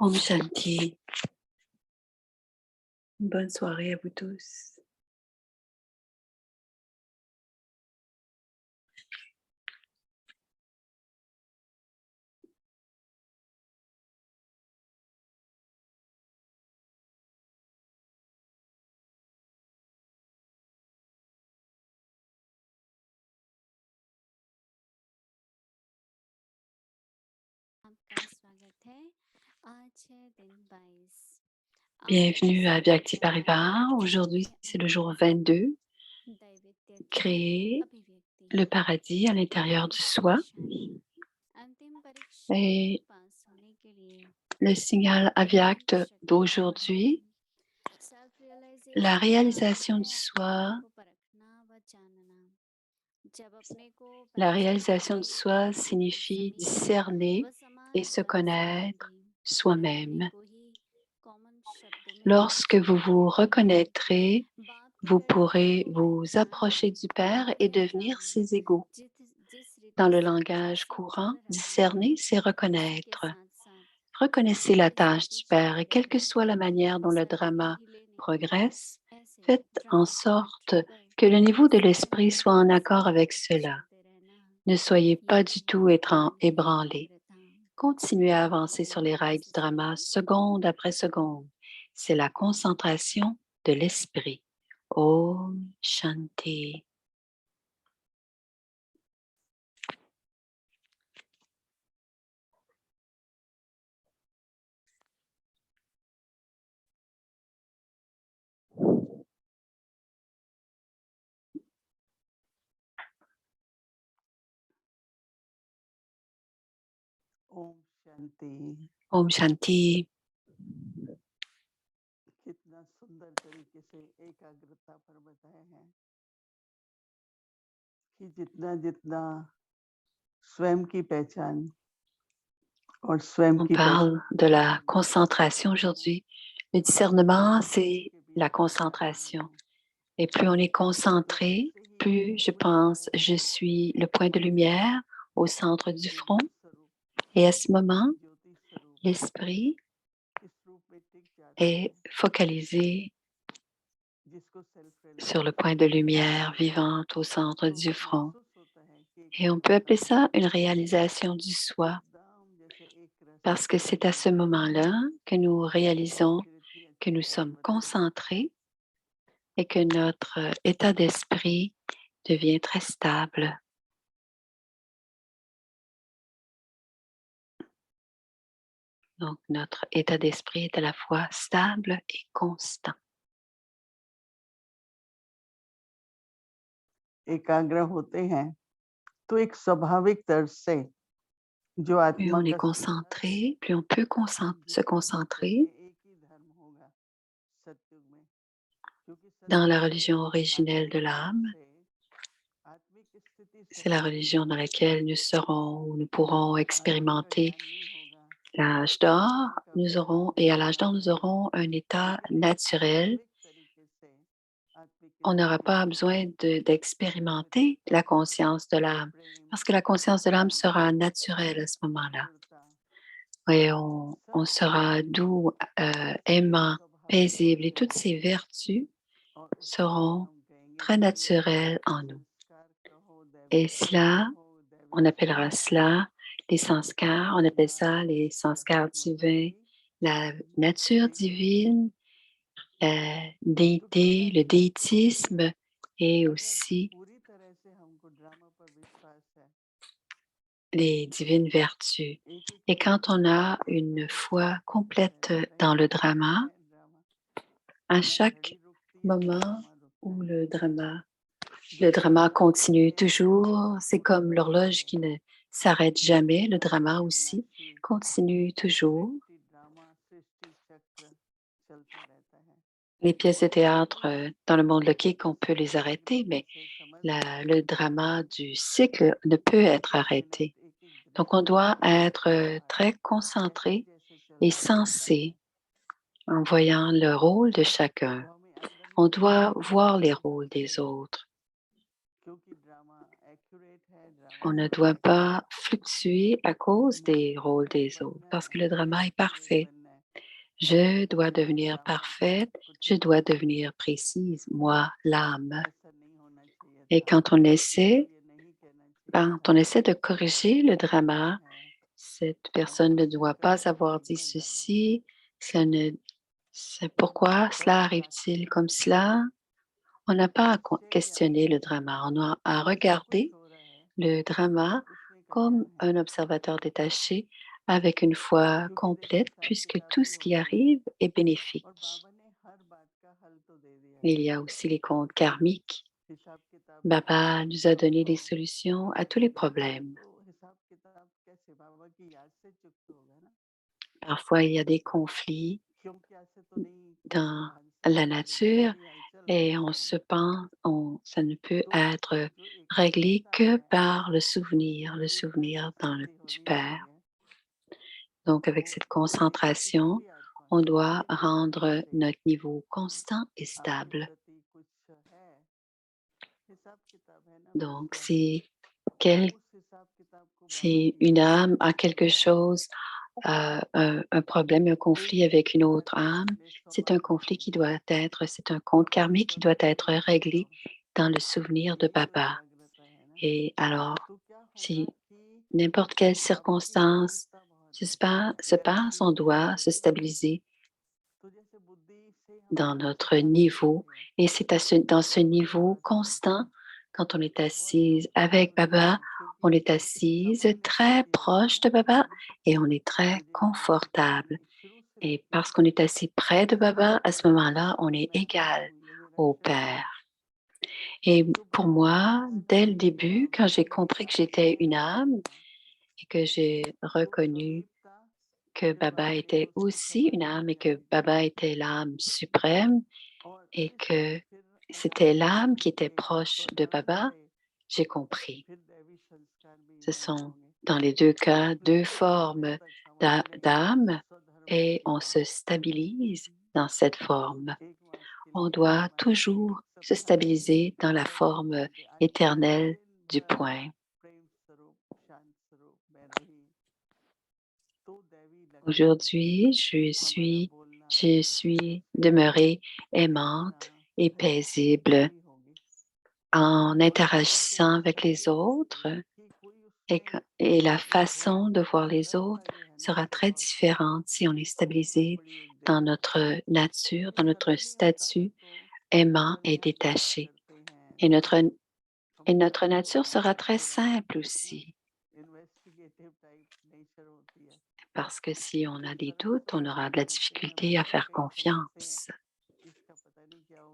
Om Shanti. Bonne soirée à vous tous. आपका स्वागत है आज है दिन 22 Bienvenue à Vyakti Parivar. Aujourd'hui, c'est le jour 22. Créer le paradis à l'intérieur du soi. Et le signal Avyakt d'aujourd'hui, la réalisation du soi. La réalisation de soi signifie discerner et se connaître soi-même. Lorsque vous vous reconnaîtrez, vous pourrez vous approcher du Père et devenir ses égaux. Dans le langage courant, discerner, c'est reconnaître. Reconnaissez la tâche du Père et quelle que soit la manière dont le drama progresse, faites en sorte que le niveau de l'esprit soit en accord avec cela. Ne soyez pas du tout ébranlés. Continuez à avancer sur les rails du drama seconde après seconde. C'est la concentration de l'esprit. Om Shanti. Om Shanti. Om Shanti. कितना सुंदर तरीके से एकाग्रता पर बताया है कि जितना जितना स्वयं की पहचान और स्वयं On की parle de la concentration aujourd'hui. Le discernement, c'est la concentration. Et plus on est concentré, plus je pense, je suis le point de lumière au centre du front. Et à ce moment, l'esprit est focalisé sur le point de lumière vivante au centre du front. Et on peut appeler ça une réalisation du soi, parce que c'est à ce moment-là que nous réalisons que nous sommes concentrés et que notre état d'esprit devient très stable. Donc, notre état d'esprit est à la fois stable et constant. एकाग्र होते हैं तो एक स्वाभाविक तर्ज से जो Plus आत्मा on est का concentré, plus on peut se concentrer. एक ही धर्म होगा सत्युग में क्योंकि Dans la religion originelle de l'âme, आत्मिक स्थिति c'est la religion dans laquelle nous pourrons expérimenter l'âge d'or. Et à l'âge d'or, nous aurons un état naturel. On n'aura pas besoin d'expérimenter la conscience de l'âme, parce que la conscience de l'âme sera naturelle à ce moment-là. Et on sera doux, aimant, paisible, et toutes ces vertus seront très naturelles en nous. Et cela, on appellera cela les sanskars, on appelle ça les sanskars divins, la nature divine, la déité, le déitisme et aussi les divines vertus. Et quand on a une foi complète dans le drama, à chaque moment où le drama continue toujours, c'est comme l'horloge qui ne s'arrête jamais, le drama aussi continue toujours. Les pièces de théâtre dans le monde logique, on peut les arrêter, mais le drama du cycle ne peut être arrêté. Donc, on doit être très concentré et sensé en voyant le rôle de chacun. On doit voir les rôles des autres. On ne doit pas fluctuer à cause des rôles des autres parce que le drama est parfait. Je dois devenir parfaite, je dois devenir précise, moi, l'âme. Et quand on essaie de corriger le drama, cette personne ne doit pas avoir dit ceci, cela ne, pourquoi cela arrive-t-il comme cela? On n'a pas à questionner le drama, on a à regarder le drama comme un observateur détaché avec une foi complète puisque tout ce qui arrive est bénéfique. Il y a aussi les comptes karmiques. Baba nous a donné des solutions à tous les problèmes. Parfois, il y a des conflits dans la nature et on se pense, ça ne peut être réglé que par le souvenir du Père. Donc, avec cette concentration, on doit rendre notre niveau constant et stable. Donc, si une âme a quelque chose, un problème, un conflit avec une autre âme, c'est un compte karmique qui doit être réglé dans le souvenir de Baba. Et alors, si n'importe quelle circonstance se passe, on doit se stabiliser dans notre niveau. Et c'est dans ce niveau constant, quand on est assise avec Baba, on est assise très proche de Baba et on est très confortable. Et parce qu'on est assis près de Baba, à ce moment-là, on est égal au Père. Et pour moi, dès le début, quand j'ai compris que j'étais une âme et que j'ai reconnu que Baba était aussi une âme et que Baba était l'âme suprême et que c'était l'âme qui était proche de Baba, j'ai compris. Ce sont dans les deux cas deux formes d'âme et on se stabilise dans cette forme. On doit toujours se stabiliser dans la forme éternelle du point. Aujourd'hui, je suis demeurée aimante et paisible en interagissant avec les autres et la façon de voir les autres sera très différente si on est stabilisé dans notre nature, dans notre statut aimant et détaché. Et notre nature sera très simple aussi, parce que si on a des doutes, on aura de la difficulté à faire confiance.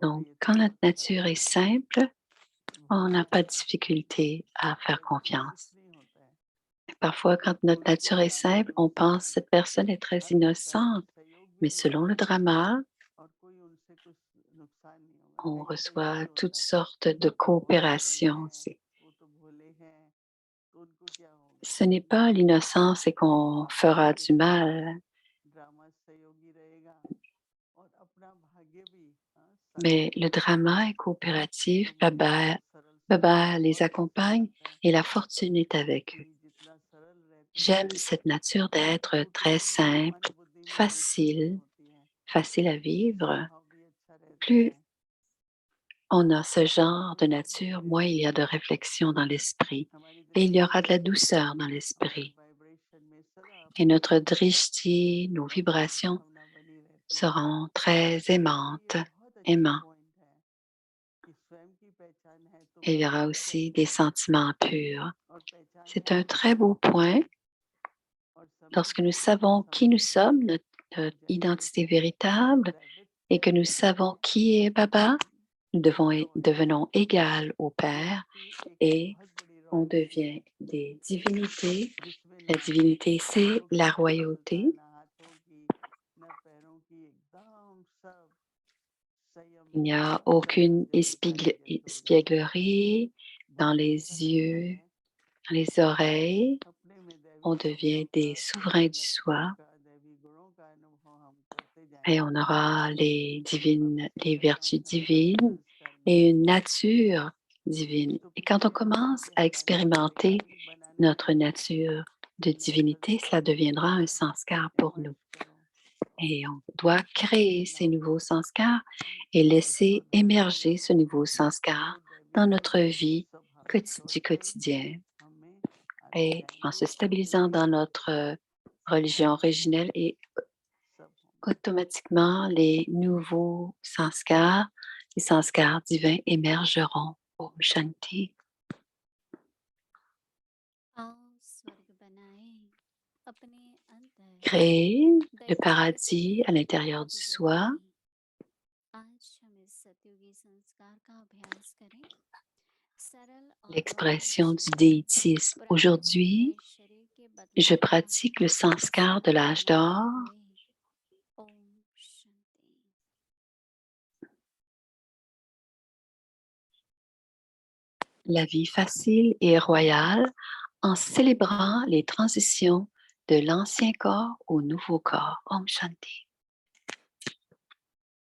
Donc, quand notre nature est simple, on n'a pas de difficulté à faire confiance. Parfois, quand notre nature est simple, on pense que cette personne est très innocente, mais selon le drama, on reçoit toutes sortes de coopérations. Ce n'est pas l'innocence et qu'on fera du mal, mais le drama est coopératif. Baba les accompagne et la fortune est avec eux. J'aime cette nature d'être très simple, facile à vivre. Plus on a ce genre de nature, moins il y a de réflexion dans l'esprit et il y aura de la douceur dans l'esprit. Et notre drishti, nos vibrations seront très aimants. Et il y aura aussi des sentiments purs. C'est un très beau point. Lorsque nous savons qui nous sommes, notre identité véritable, et que nous savons qui est Baba, nous devenons égales au Père et on devient des divinités. La divinité, c'est la royauté. Il n'y a aucune espièglerie dans les yeux, dans les oreilles. On devient des souverains du soi et on aura les vertus divines et une nature divine. Et quand on commence à expérimenter notre nature de divinité, cela deviendra un sanskar pour nous. Et on doit créer ces nouveaux sanskars et laisser émerger ce nouveau sanskar dans notre vie du quotidien. Et en se stabilisant dans notre religion originelle et automatiquement les nouveaux sanskars, les sanskars divins émergeront. Om Shanti. आओ स्वर्ग बनाए अपने अंदर Créer le दैत्य paradis à l'intérieur du सतयुगी soi. आज हम इस सतयुगी संस्कार का अभ्यास करें सरल और L'expression du प्रभावशाली déitisme. प्राकृतिक Aujourd'hui, नए शरीर के je बदलाव का pratique le sanskar de l'âge संकल्प d'or. हुए ओम Shanti La vie facile et royale en célébrant les transitions de l'ancien corps au nouveau corps. Om Shanti.